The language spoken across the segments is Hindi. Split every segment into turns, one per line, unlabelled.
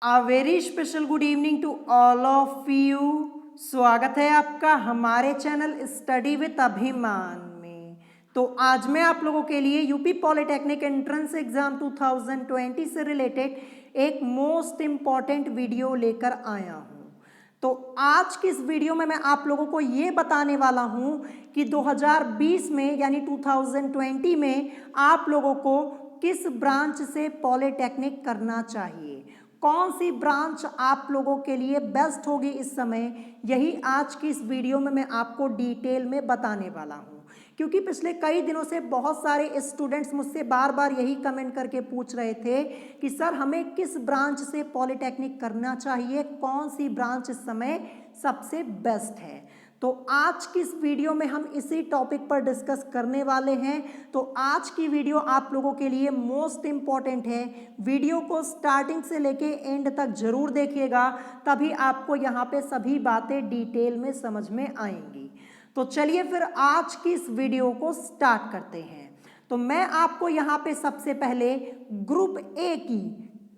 A very special good evening to all of you. स्वागत है आपका हमारे चैनल स्टडी विद अभिमान में। तो आज मैं आप लोगों के लिए यूपी पॉलिटेक्निक एंट्रेंस एग्जाम 2020 से रिलेटेड एक मोस्ट इम्पॉर्टेंट वीडियो लेकर आया हूँ। तो आज की इस वीडियो में मैं आप लोगों को ये बताने वाला हूँ कि 2020 में यानी 2020 में आप लोगों को किस ब्रांच से पॉलिटेक्निक करना चाहिए, कौन सी ब्रांच आप लोगों के लिए बेस्ट होगी इस समय, यही आज की इस वीडियो में मैं आपको डिटेल में बताने वाला हूँ। क्योंकि पिछले कई दिनों से बहुत सारे स्टूडेंट्स मुझसे बार बार यही कमेंट करके पूछ रहे थे कि सर हमें किस ब्रांच से पॉलिटेक्निक करना चाहिए, कौन सी ब्रांच इस समय सबसे बेस्ट है। तो आज की इस वीडियो में हम इसी टॉपिक पर डिस्कस करने वाले हैं। तो आज की वीडियो आप लोगों के लिए मोस्ट इम्पॉर्टेंट है। वीडियो को स्टार्टिंग से लेके एंड तक जरूर देखिएगा, तभी आपको यहाँ पे सभी बातें डिटेल में समझ में आएंगी। तो चलिए फिर आज की इस वीडियो को स्टार्ट करते हैं। तो मैं आपको यहाँ पे सबसे पहले ग्रुप ए की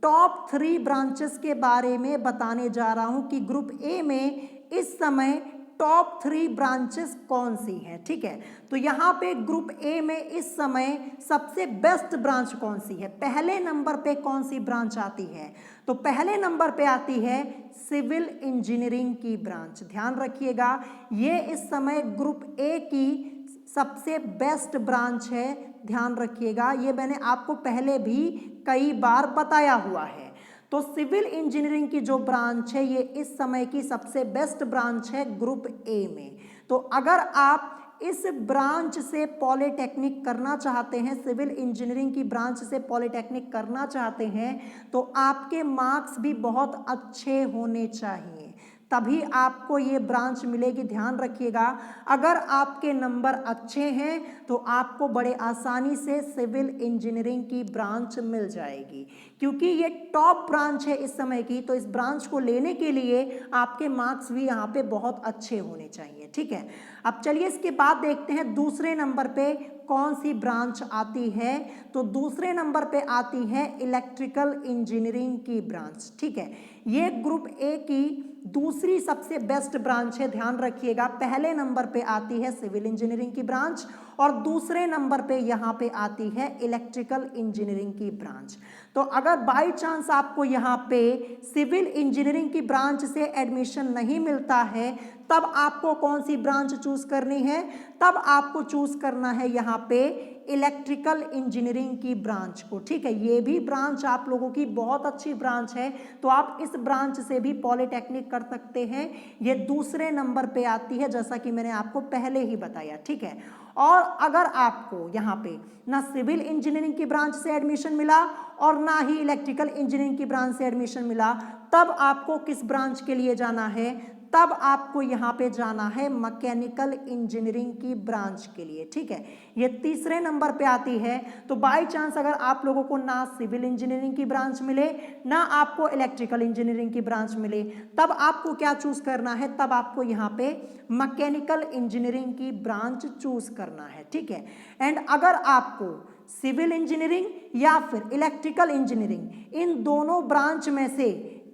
टॉप 3 ब्रांचेस के बारे में बताने जा रहा हूँ कि ग्रुप ए में इस समय टॉप 3 ब्रांचेस कौन सी हैं। ठीक है, तो यहाँ पे ग्रुप ए में इस समय सबसे बेस्ट ब्रांच कौन सी है, पहले नंबर पे कौन सी ब्रांच आती है, तो पहले नंबर पे आती है सिविल इंजीनियरिंग की ब्रांच। ध्यान रखिएगा, ये इस समय ग्रुप ए की सबसे बेस्ट ब्रांच है। ध्यान रखिएगा, ये मैंने आपको पहले भी कई बार बताया हुआ है। तो सिविल इंजीनियरिंग की जो ब्रांच है ये इस समय की सबसे बेस्ट ब्रांच है ग्रुप ए में। तो अगर आप इस ब्रांच से पॉलिटेक्निक करना चाहते हैं, सिविल इंजीनियरिंग की ब्रांच से पॉलिटेक्निक करना चाहते हैं, तो आपके मार्क्स भी बहुत अच्छे होने चाहिए, तभी आपको ये ब्रांच मिलेगी। ध्यान रखिएगा, अगर आपके नंबर अच्छे हैं तो आपको बड़े आसानी से सिविल इंजीनियरिंग की ब्रांच मिल जाएगी, क्योंकि ये टॉप ब्रांच है इस समय की। तो इस ब्रांच को लेने के लिए आपके मार्क्स भी यहाँ पे बहुत अच्छे होने चाहिए। ठीक है, अब चलिए इसके बाद देखते हैं दूसरे नंबर पे कौन सी ब्रांच आती है। तो दूसरे नंबर पे आती है इलेक्ट्रिकल इंजीनियरिंग की ब्रांच। ठीक है, ये ग्रुप ए की दूसरी सबसे बेस्ट ब्रांच है। ध्यान रखिएगा, पहले नंबर पे आती है सिविल इंजीनियरिंग की ब्रांच और दूसरे नंबर पे यहाँ पे आती है इलेक्ट्रिकल इंजीनियरिंग की ब्रांच। तो अगर बाय चांस आपको यहाँ पे सिविल इंजीनियरिंग की ब्रांच से एडमिशन नहीं मिलता है, तब आपको कौन सी ब्रांच चूज करनी है, तब आपको चूज करना है यहाँ पे इलेक्ट्रिकल इंजीनियरिंग की ब्रांच को। ठीक है, ये भी ब्रांच आप लोगों की बहुत अच्छी ब्रांच है, तो आप इस ब्रांच से भी पॉलिटेक्निक कर सकते हैं। ये दूसरे नंबर पे आती है, जैसा कि मैंने आपको पहले ही बताया। ठीक है, और अगर आपको यहाँ पे ना सिविल इंजीनियरिंग की ब्रांच से एडमिशन मिला और ना ही इलेक्ट्रिकल इंजीनियरिंग की ब्रांच से एडमिशन मिला, तब आपको किस ब्रांच के लिए जाना है, तब आपको यहाँ पे जाना है मैकेनिकल इंजीनियरिंग की ब्रांच के लिए। ठीक है, ये तीसरे नंबर पे आती है। तो बाय चांस अगर आप लोगों को ना सिविल इंजीनियरिंग की ब्रांच मिले, ना आपको इलेक्ट्रिकल इंजीनियरिंग की ब्रांच मिले, तब आपको क्या चूज करना है, तब आपको यहाँ पे मैकेनिकल इंजीनियरिंग की ब्रांच चूज करना है। ठीक है, एंड अगर आपको सिविल इंजीनियरिंग या फिर इलेक्ट्रिकल इंजीनियरिंग इन दोनों ब्रांच में से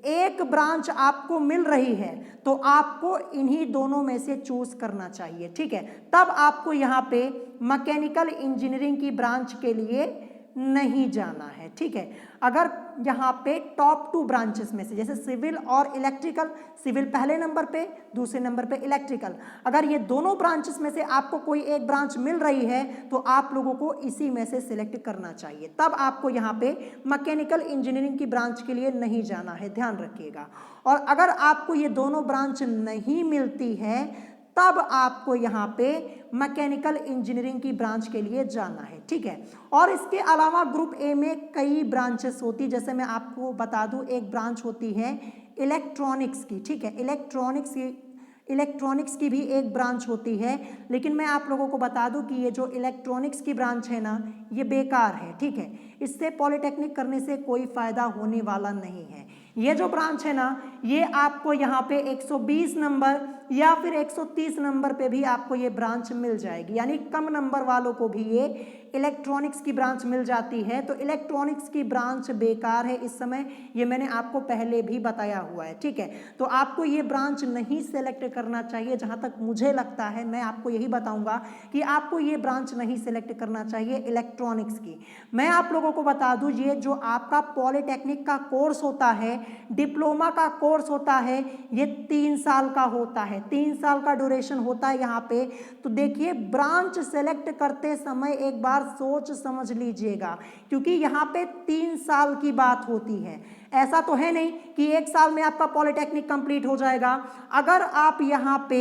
एक ब्रांच आपको मिल रही है, तो आपको इन्हीं दोनों में से चूज करना चाहिए। ठीक है, तब आपको यहाँ पे मैकेनिकल इंजीनियरिंग की ब्रांच के लिए नहीं जाना है। ठीक है, अगर यहाँ पे टॉप 2 ब्रांचेस में से, जैसे सिविल और इलेक्ट्रिकल, सिविल पहले नंबर पे, दूसरे नंबर पे इलेक्ट्रिकल, अगर ये दोनों ब्रांचेस में से आपको कोई एक ब्रांच मिल रही है, तो आप लोगों को इसी में से सिलेक्ट करना चाहिए, तब आपको यहाँ पे मैकेनिकल इंजीनियरिंग की ब्रांच के लिए नहीं जाना है। ध्यान रखिएगा, और अगर आपको ये दोनों ब्रांच नहीं मिलती है, तब आपको यहाँ पे मैकेनिकल इंजीनियरिंग की ब्रांच के लिए जाना है। ठीक है, और इसके अलावा ग्रुप ए में कई ब्रांचेस होती, जैसे मैं आपको बता दूं, एक ब्रांच होती है इलेक्ट्रॉनिक्स की। ठीक है, इलेक्ट्रॉनिक्स की भी एक ब्रांच होती है, लेकिन मैं आप लोगों को बता दूं कि ये जो इलेक्ट्रॉनिक्स की ब्रांच है ना, ये बेकार है। ठीक है, इससे पॉलिटेक्निक करने से कोई फायदा होने वाला नहीं है। ये जो ब्रांच है ना, ये आपको यहाँ पे 120 नंबर या फिर 130 नंबर पे भी आपको ये ब्रांच मिल जाएगी, यानी कम नंबर वालों को भी ये इलेक्ट्रॉनिक्स की ब्रांच मिल जाती है। तो इलेक्ट्रॉनिक्स की ब्रांच बेकार है इस समय, ये मैंने आपको पहले भी बताया हुआ है, ठीक है। तो आपको ये ब्रांच नहीं सेलेक्ट करना चाहिए, जहाँ तक मुझे लगता है मैं आपको यही बताऊंगा कि आपको ये ब्रांच नहीं सेलेक्ट करना चाहिए इलेक्ट्रॉनिक्स की। मैं आप लोगों को बता दूं, ये जो आपका पॉलिटेक्निक का कोर्स होता है, डिप्लोमा का कोर्स होता है, ये 3 साल का होता है, 3 साल का ड्यूरेशन होता है यहाँ पे। तो देखिए ब्रांच सेलेक्ट करते समय एक बार सोच समझ लीजिएगा, क्योंकि यहाँ पे 3 साल की बात होती है। ऐसा तो है नहीं कि 1 साल में आपका पॉलिटेक्निक कंप्लीट हो जाएगा। अगर आप यहाँ पे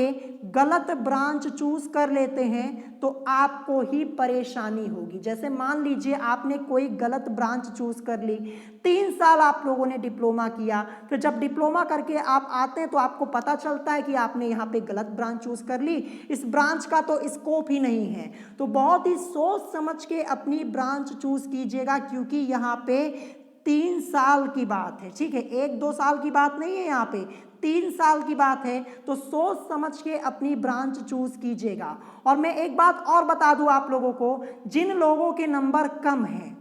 गलत ब्रांच चूज कर लेते हैं तो आपको ही परेशानी होगी। जैसे मान लीजिए आपने कोई गलत ब्रांच चूज कर ली, 3 साल आप लोगों ने डिप्लोमा किया, फिर जब डिप्लोमा करके आप आते हैं तो आपको पता चलता है कि आपने यहाँ पे गलत ब्रांच चूज कर ली, इस ब्रांच का तो स्कोप ही नहीं है। तो बहुत ही सोच समझ के अपनी ब्रांच चूज कीजिएगा, क्योंकि यहाँ पे 3 साल की बात है, ठीक है, 1-2 साल की बात नहीं है, यहाँ पे 3 साल की बात है। तो सोच समझ के अपनी ब्रांच चूज कीजिएगा। और मैं एक बात और बता दूं आप लोगों को, जिन लोगों के नंबर कम हैं,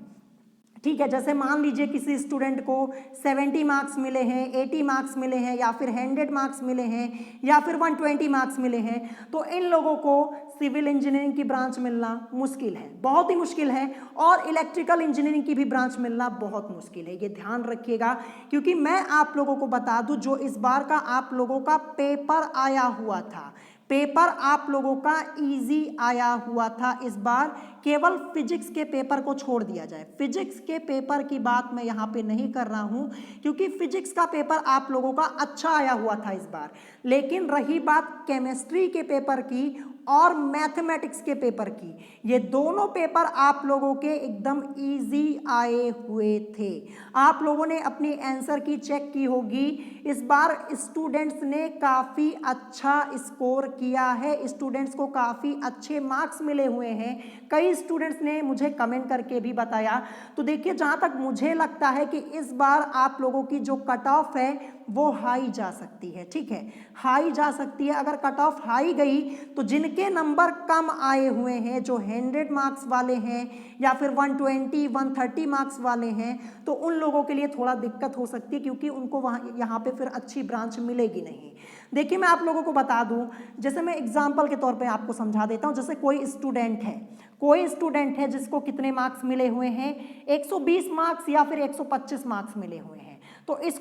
ठीक है, जैसे मान लीजिए किसी स्टूडेंट को 70 मार्क्स मिले हैं, 80 मार्क्स मिले हैं, या फिर 100 मार्क्स मिले हैं, या फिर 120 मार्क्स मिले हैं, तो इन लोगों को सिविल इंजीनियरिंग की ब्रांच मिलना मुश्किल है, बहुत ही मुश्किल है। और इलेक्ट्रिकल इंजीनियरिंग की भी ब्रांच मिलना बहुत मुश्किल है, ये ध्यान रखिएगा। क्योंकि मैं आप लोगों को बता दूं, जो इस बार का आप लोगों का पेपर आया हुआ था, पेपर आप लोगों का इजी आया हुआ था इस बार। केवल फिजिक्स के पेपर को छोड़ दिया जाए, फिजिक्स के पेपर की बात मैं यहाँ पे नहीं कर रहा हूँ, क्योंकि फिजिक्स का पेपर आप लोगों का अच्छा आया हुआ था इस बार। लेकिन रही बात केमिस्ट्री के पेपर की और मैथमेटिक्स के पेपर की, ये दोनों पेपर आप लोगों के एकदम इजी आए हुए थे। आप लोगों ने अपनी आंसर की चेक की होगी, इस बार स्टूडेंट्स ने काफ़ी अच्छा स्कोर किया है, स्टूडेंट्स को काफ़ी अच्छे मार्क्स मिले हुए हैं। कई स्टूडेंट्स ने मुझे कमेंट करके भी बताया। तो देखिए, जहाँ तक मुझे लगता है कि इस बार आप लोगों की जो कट ऑफ है वो हाई जा सकती है, ठीक है, हाई जा सकती है। अगर कट ऑफ हाई गई तो जिनके नंबर कम आए हुए हैं, जो 100 मार्क्स वाले हैं या फिर 120, 130 मार्क्स वाले हैं, तो उन लोगों के लिए थोड़ा दिक्कत हो सकती है, क्योंकि उनको वहाँ यहाँ पे फिर अच्छी ब्रांच मिलेगी नहीं। देखिए, मैं आप लोगों को बता दूं, जैसे मैं एग्जाम्पल के तौर पे आपको समझा देता हूँ। जैसे कोई स्टूडेंट है जिसको कितने मार्क्स मिले हुए हैं, 120 मार्क्स या फिर 125 मार्क्स मिले हुए हैं, तो इस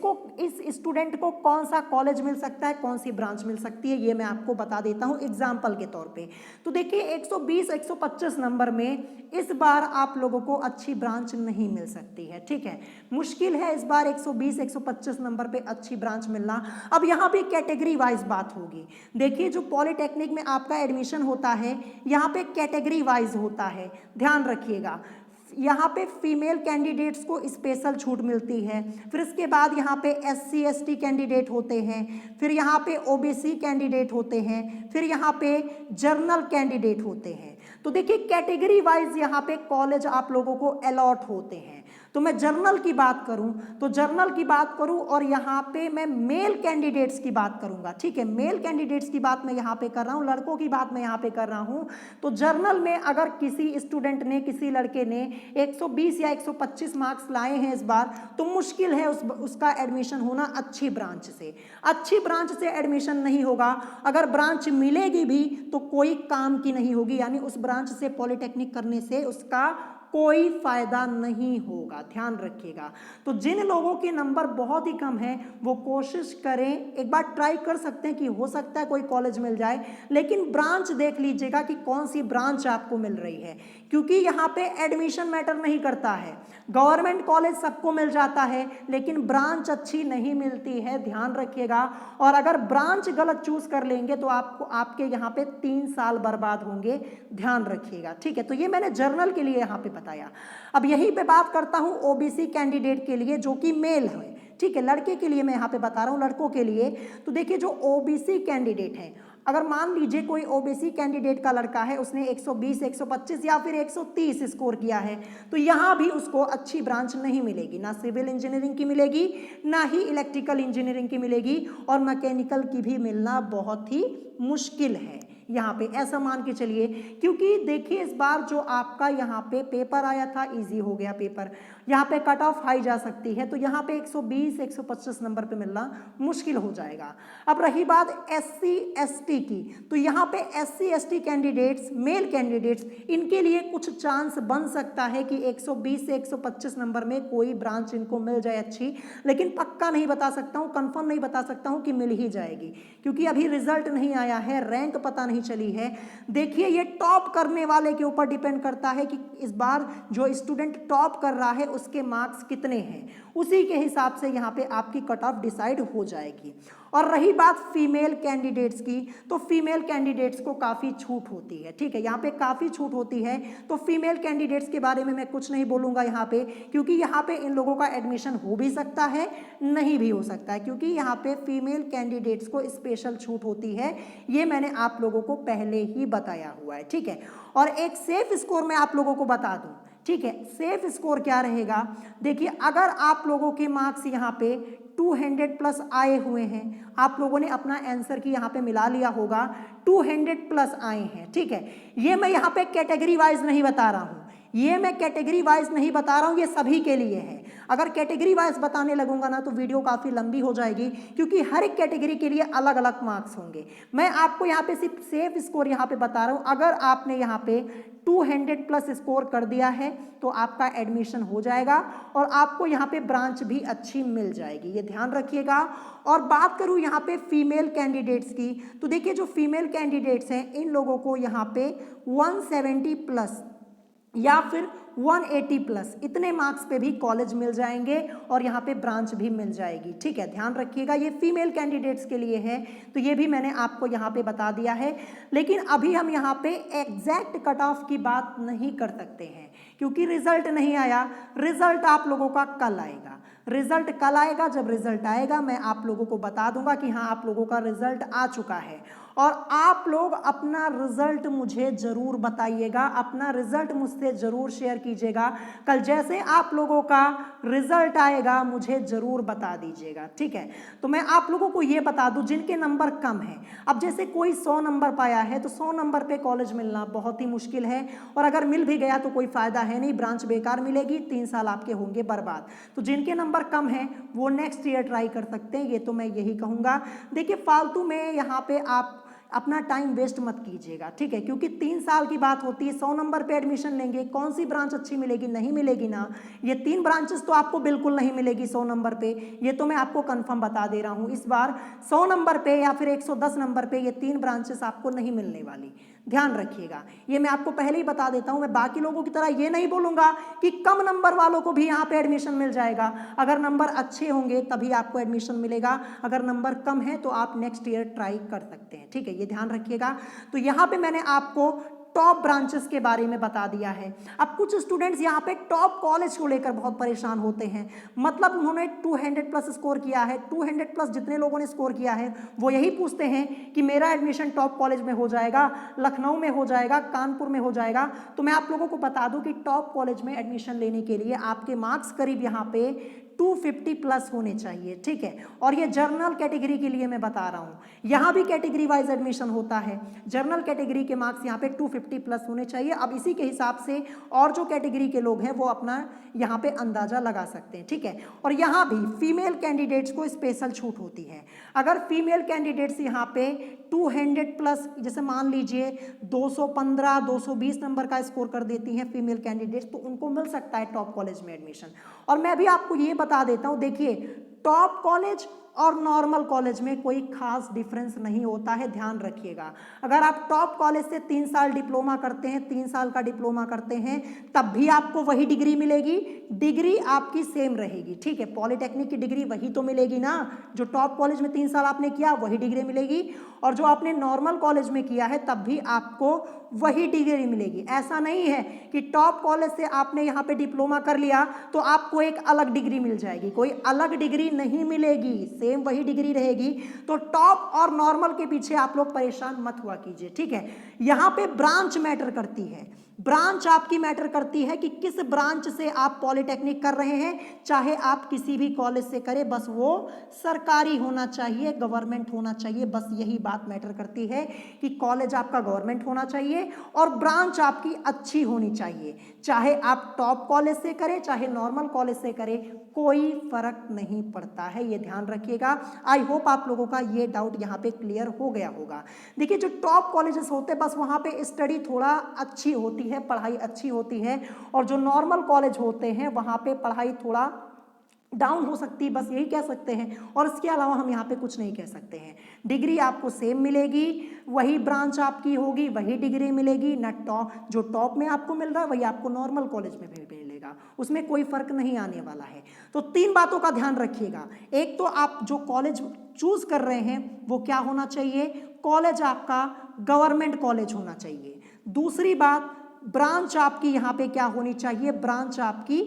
स्टूडेंट को कौन सा कॉलेज मिल सकता है, कौन सी ब्रांच मिल सकती है, ये मैं आपको बता देता हूं एग्जाम्पल के तौर पे। तो देखिए, 120 125 नंबर में इस बार आप लोगों को अच्छी ब्रांच नहीं मिल सकती है, ठीक है, मुश्किल है इस बार 120 125 नंबर पे अच्छी ब्रांच मिलना। अब यहाँ पे कैटेगरी वाइज बात होगी। देखिए, जो पॉलिटेक्निक में आपका एडमिशन होता है, यहाँ पे कैटेगरी वाइज होता है, ध्यान रखिएगा। यहाँ पे फीमेल कैंडिडेट्स को स्पेशल छूट मिलती है, फिर इसके बाद यहाँ पे SC ST कैंडिडेट होते हैं, फिर यहाँ पे OBC कैंडिडेट होते हैं, फिर यहाँ पे जर्नल कैंडिडेट होते हैं। तो देखिए, कैटेगरी वाइज यहाँ पे कॉलेज आप लोगों को अलॉट होते हैं। तो मैं जर्नल की बात करूं और यहाँ पे मैं मेल कैंडिडेट्स की बात करूंगा, ठीक है, मेल कैंडिडेट्स की बात मैं यहाँ पे कर रहा हूँ, लड़कों की बात मैं यहाँ पे कर रहा हूँ। तो जर्नल में अगर किसी स्टूडेंट ने, किसी लड़के ने 120 या 125 मार्क्स लाए हैं इस बार, तो मुश्किल है उसका एडमिशन होना अच्छी ब्रांच से एडमिशन नहीं होगा। अगर ब्रांच मिलेगी भी तो कोई काम की नहीं होगी, यानी उस ब्रांच से पॉलिटेक्निक करने से उसका कोई फायदा नहीं होगा, ध्यान रखिएगा। तो जिन लोगों के नंबर बहुत ही कम हैं, वो कोशिश करें, एक बार ट्राई कर सकते हैं कि हो सकता है कोई कॉलेज मिल जाए, लेकिन ब्रांच देख लीजिएगा कि कौन सी ब्रांच आपको मिल रही है, क्योंकि यहाँ पे एडमिशन मैटर नहीं करता है। गवर्नमेंट कॉलेज सबको मिल जाता है, लेकिन ब्रांच अच्छी नहीं मिलती है, ध्यान रखिएगा। और अगर ब्रांच गलत चूज कर लेंगे तो आपके यहाँ पे 3 साल बर्बाद होंगे, ध्यान रखिएगा, ठीक है। तो ये मैंने जर्नल के लिए यहाँ पे बताया। अब यहीं पे बात करता हूँ OBC कैंडिडेट के लिए, जो कि मेल है, ठीक है, लड़के के लिए मैं यहाँ पे बता रहा हूँ, लड़कों के लिए। तो देखिए, जो OBC कैंडिडेट हैं, अगर मान लीजिए कोई ओबीसी कैंडिडेट का लड़का है, उसने 120, 125 या फिर 130 स्कोर किया है, तो यहाँ भी उसको अच्छी ब्रांच नहीं मिलेगी, ना सिविल इंजीनियरिंग की मिलेगी, ना ही इलेक्ट्रिकल इंजीनियरिंग की मिलेगी, और मैकेनिकल की भी मिलना बहुत ही मुश्किल है यहाँ पे, ऐसा मान के चलिए। क्योंकि देखिए इस बार जो आपका यहाँ पे पेपर आया था, इजी हो गया पेपर, यहाँ पे कट ऑफ हाई जा सकती है, तो यहाँ पे 120, 125 नंबर पे मिलना मुश्किल हो जाएगा। अब रही बात SC ST की, तो यहाँ पे SC ST candidates, male candidates, इनके लिए कुछ चांस बन सकता है कि 120 से 125 नंबर में कोई ब्रांच इनको मिल जाए अच्छी, लेकिन पक्का नहीं बता सकता हूँ, कंफर्म नहीं बता सकता हूँ कि मिल ही जाएगी, क्योंकि अभी रिजल्ट नहीं आया है, रैंक पता नहीं चली है। देखिए ये टॉप करने वाले के ऊपर डिपेंड करता है कि इस बार जो स्टूडेंट टॉप कर रहा है उसके मार्क्स कितने हैं, उसी के हिसाब से यहाँ पे आपकी कट ऑफ डिसाइड हो जाएगी। और रही बात फीमेल कैंडिडेट्स की, तो फीमेल कैंडिडेट्स को काफ़ी छूट होती है, ठीक है, यहाँ पे काफ़ी छूट होती है। तो फीमेल कैंडिडेट्स के बारे में मैं कुछ नहीं बोलूँगा यहाँ पे, क्योंकि यहाँ पे इन लोगों का एडमिशन हो भी सकता है, नहीं भी हो सकता है, क्योंकि यहाँ पे फीमेल कैंडिडेट्स को स्पेशल छूट होती है, ये मैंने आप लोगों को पहले ही बताया हुआ है, ठीक है। और एक सेफ स्कोर मैं आप लोगों को बता दूँ, ठीक है, सेफ स्कोर क्या रहेगा। देखिए अगर आप लोगों के मार्क्स यहाँ पे 200 प्लस आए हुए हैं, आप लोगों ने अपना आंसर की यहाँ पे मिला लिया होगा, 200 प्लस आए हैं, ठीक है, ये मैं यहाँ पे कैटेगरी वाइज नहीं बता रहा हूँ, ये मैं कैटेगरी वाइज नहीं बता रहा हूँ, ये सभी के लिए है। अगर कैटेगरी वाइज बताने लगूंगा ना तो वीडियो काफ़ी लंबी हो जाएगी, क्योंकि हर एक कैटेगरी के लिए अलग अलग मार्क्स होंगे। मैं आपको यहाँ पे सिर्फ सेफ स्कोर यहाँ पे बता रहा हूँ। अगर आपने यहाँ पे 200 प्लस स्कोर कर दिया है तो आपका एडमिशन हो जाएगा और आपको यहाँ पे ब्रांच भी अच्छी मिल जाएगी, ये ध्यान रखिएगा। और बात करूँ यहाँ पे फीमेल कैंडिडेट्स की, तो देखिए जो फीमेल कैंडिडेट्स हैं इन लोगों को यहाँ पे 170 प्लस या फिर 180 प्लस इतने मार्क्स पे भी कॉलेज मिल जाएंगे और यहाँ पे ब्रांच भी मिल जाएगी, ठीक है, ध्यान रखिएगा। ये फीमेल कैंडिडेट्स के लिए है, तो ये भी मैंने आपको यहाँ पे बता दिया है। लेकिन अभी हम यहाँ पे एग्जैक्ट कट ऑफ की बात नहीं कर सकते हैं, क्योंकि रिजल्ट नहीं आया। रिजल्ट आप लोगों का कल आएगा, रिजल्ट कल आएगा। जब रिजल्ट आएगा मैं आप लोगों को बता दूंगा कि हाँ आप लोगों का रिजल्ट आ चुका है, और आप लोग अपना रिजल्ट मुझे जरूर बताइएगा, अपना रिजल्ट मुझसे जरूर शेयर कीजिएगा। कल जैसे आप लोगों का रिजल्ट आएगा मुझे जरूर बता दीजिएगा, ठीक है। तो मैं आप लोगों को ये बता दूं जिनके नंबर कम हैं, अब जैसे कोई 100 नंबर पाया है तो 100 नंबर पे कॉलेज मिलना बहुत ही मुश्किल है, और अगर मिल भी गया तो कोई फायदा है नहीं, ब्रांच बेकार मिलेगी, 3 साल आपके होंगे बर्बाद। तो जिनके नंबर कम हैं वो नेक्स्ट ईयर ट्राई कर सकते हैं, ये तो मैं यही कहूँगा। देखिए फालतू में यहाँ पे आप अपना टाइम वेस्ट मत कीजिएगा, ठीक है, क्योंकि 3 साल की बात होती है। 100 नंबर पे एडमिशन लेंगे, कौन सी ब्रांच अच्छी मिलेगी, नहीं मिलेगी ना। ये 3 ब्रांचेस तो आपको बिल्कुल नहीं मिलेगी 100 नंबर पे, ये तो मैं आपको कंफर्म बता दे रहा हूँ। इस बार 100 नंबर पे या फिर 110 नंबर पे ये 3 ब्रांचेस आपको नहीं मिलने वाली, ध्यान रखिएगा। ये मैं आपको पहले ही बता देता हूँ। मैं बाकी लोगों की तरह ये नहीं बोलूँगा कि कम नंबर वालों को भी यहाँ पे एडमिशन मिल जाएगा। अगर नंबर अच्छे होंगे तभी आपको एडमिशन मिलेगा, अगर नंबर कम है तो आप नेक्स्ट ईयर ट्राई कर सकते हैं, ठीक है, ये ध्यान रखिएगा। तो यहाँ पे मैंने आपको टॉप ब्रांचेस के बारे में बता दिया है। अब कुछ स्टूडेंट्स यहाँ पे टॉप कॉलेज को लेकर बहुत परेशान होते हैं, मतलब उन्होंने 200 प्लस स्कोर किया है, 200 प्लस जितने लोगों ने स्कोर किया है वो यही पूछते हैं कि मेरा एडमिशन टॉप कॉलेज में हो जाएगा, लखनऊ में हो जाएगा, कानपुर में हो जाएगा। तो मैं आप लोगों को बता दूं कि टॉप कॉलेज में एडमिशन लेने के लिए आपके मार्क्स करीब यहाँ पे 250 प्लस होने चाहिए, ठीक है। और ये जर्नल कैटेगरी के लिए मैं बता रहा हूँ, यहाँ भी कैटेगरी वाइज एडमिशन होता है। जर्नल कैटेगरी के मार्क्स यहाँ पे 250 प्लस होने चाहिए। अब इसी के हिसाब से और जो कैटेगरी के लोग हैं वो अपना यहाँ पे अंदाजा लगा सकते हैं, ठीक है। और यहाँ भी फीमेल कैंडिडेट्स को स्पेशल छूट होती है। अगर फीमेल कैंडिडेट्स यहाँ पे 200 प्लस, जैसे मान लीजिए 215, 220 नंबर का स्कोर कर देती हैं फीमेल कैंडिडेट्स, तो उनको मिल सकता है टॉप कॉलेज में एडमिशन। और मैं भी आपको ये बता देता हूँ, देखिए टॉप कॉलेज और नॉर्मल कॉलेज में कोई खास डिफरेंस नहीं होता है, ध्यान रखिएगा। अगर आप टॉप कॉलेज से 3 साल डिप्लोमा करते हैं, 3 साल का डिप्लोमा करते हैं, तब भी आपको वही डिग्री मिलेगी, डिग्री आपकी सेम रहेगी, ठीक है। पॉलिटेक्निक की डिग्री वही तो मिलेगी ना, जो टॉप कॉलेज में 3 साल आपने किया वही डिग्री मिलेगी, और जो आपने नॉर्मल कॉलेज में किया है तब भी आपको वही डिग्री मिलेगी। ऐसा नहीं है कि टॉप कॉलेज से आपने यहाँ पे डिप्लोमा कर लिया तो आपको एक अलग डिग्री मिल जाएगी, कोई अलग डिग्री नहीं मिलेगी, सेम वही डिग्री रहेगी। तो टॉप और नॉर्मल के पीछे आप लोग परेशान मत हुआ कीजिए, ठीक है। यहाँ पे ब्रांच मैटर करती है, ब्रांच आपकी मैटर करती है कि किस ब्रांच से आप पॉलिटेक्निक कर रहे हैं। चाहे आप किसी भी कॉलेज से करें, बस वो सरकारी होना चाहिए, गवर्नमेंट होना चाहिए, बस यही बात मैटर करती है कि कॉलेज आपका गवर्नमेंट होना चाहिए और ब्रांच आपकी अच्छी होनी चाहिए। चाहे आप टॉप कॉलेज से करें, चाहे नॉर्मल कॉलेज से करें, कोई फर्क नहीं पड़ता है, ये ध्यान रखिएगा। आई होप आप लोगों का ये डाउट यहाँ पे क्लियर हो गया होगा। देखिए, जो टॉप कॉलेजेस होते हैं बस वहाँ पे स्टडी थोड़ा अच्छी होती है, पढ़ाई अच्छी होती है, और जो नॉर्मल कॉलेज होते हैं वहाँ पे पढ़ाई थोड़ा डाउन हो सकती है, बस यही कह सकते हैं। और इसके अलावा हम यहाँ पे कुछ नहीं कह सकते हैं। डिग्री आपको सेम मिलेगी, वही ब्रांच आपकी होगी, वही डिग्री मिलेगी ना। जो टॉप में आपको मिल रहा है वही आपको नॉर्मल कॉलेज में भी मिलेगा, उसमें कोई फर्क नहीं आने वाला है। तो 3 बातों का ध्यान रखिएगा। एक तो आप जो कॉलेज चूज कर रहे हैं वो क्या होना चाहिए, कॉलेज आपका गवर्नमेंट कॉलेज होना चाहिए। दूसरी बात, ब्रांच आपकी यहाँ पे क्या होनी चाहिए, ब्रांच आपकी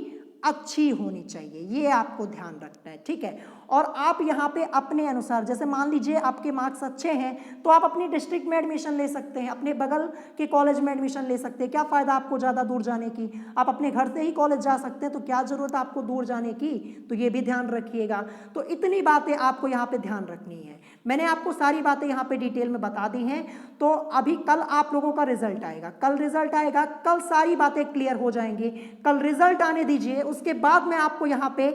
अच्छी होनी चाहिए, ये आपको ध्यान रखना है, ठीक है। और आप यहाँ पे अपने अनुसार, जैसे मान लीजिए आपके मार्क्स अच्छे हैं तो आप अपनी डिस्ट्रिक्ट में एडमिशन ले सकते हैं, अपने बगल के कॉलेज में एडमिशन ले सकते हैं। क्या फ़ायदा आपको ज़्यादा दूर जाने की, आप अपने घर से ही कॉलेज जा सकते हैं, तो क्या ज़रूरत है आपको दूर जाने की, तो ये भी ध्यान रखिएगा। तो इतनी बातें आपको यहाँ पे ध्यान रखनी है। मैंने आपको सारी बातें यहाँ पे डिटेल में बता दी हैं। तो अभी कल आप लोगों का रिजल्ट आएगा, कल रिजल्ट आएगा, कल सारी बातें क्लियर हो जाएंगी। कल रिजल्ट आने दीजिए, उसके बाद मैं आपको यहाँ पे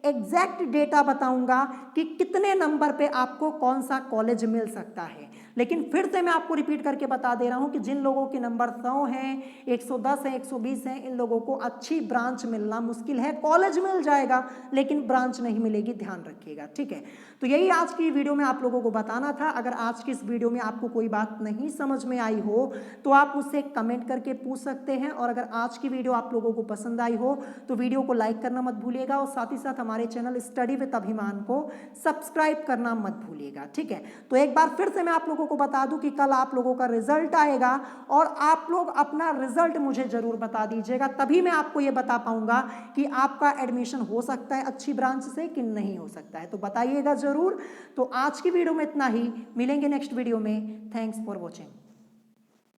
एग्जैक्ट डेटा बताऊंगा कि कितने नंबर पे आपको कौन सा कॉलेज मिल सकता है। लेकिन फिर से मैं आपको रिपीट करके बता दे रहा हूं कि जिन लोगों के नंबर 100 हैं, 110 हैं, 120 हैं, इन लोगों को अच्छी ब्रांच मिलना मुश्किल है। कॉलेज मिल जाएगा लेकिन ब्रांच नहीं मिलेगी, ध्यान रखिएगा, ठीक है। तो यही आज की वीडियो में आप लोगों को बताना था। अगर आज की इस वीडियो में आपको कोई बात नहीं समझ में आई हो तो आप मुझसे कमेंट करके पूछ सकते हैं। और अगर आज की वीडियो आप लोगों को पसंद आई हो तो वीडियो को लाइक करना मत भूलिएगा, और साथ ही साथ हमारे चैनल स्टडी विद अभिमान को सब्सक्राइब करना मत भूलिएगा, ठीक है। तो एक बार फिर से मैं आप लोगों को बता दूं कि कल आप लोगों का रिजल्ट आएगा और आप लोग अपना रिजल्ट मुझे जरूर बता दीजिएगा, तभी मैं आपको ये बता पाऊंगा कि आपका एडमिशन हो सकता है अच्छी ब्रांच से कि नहीं हो सकता है। तो बताइएगा जरूर। तो आज की वीडियो में इतना ही, मिलेंगे नेक्स्ट वीडियो में। Thanks for watching.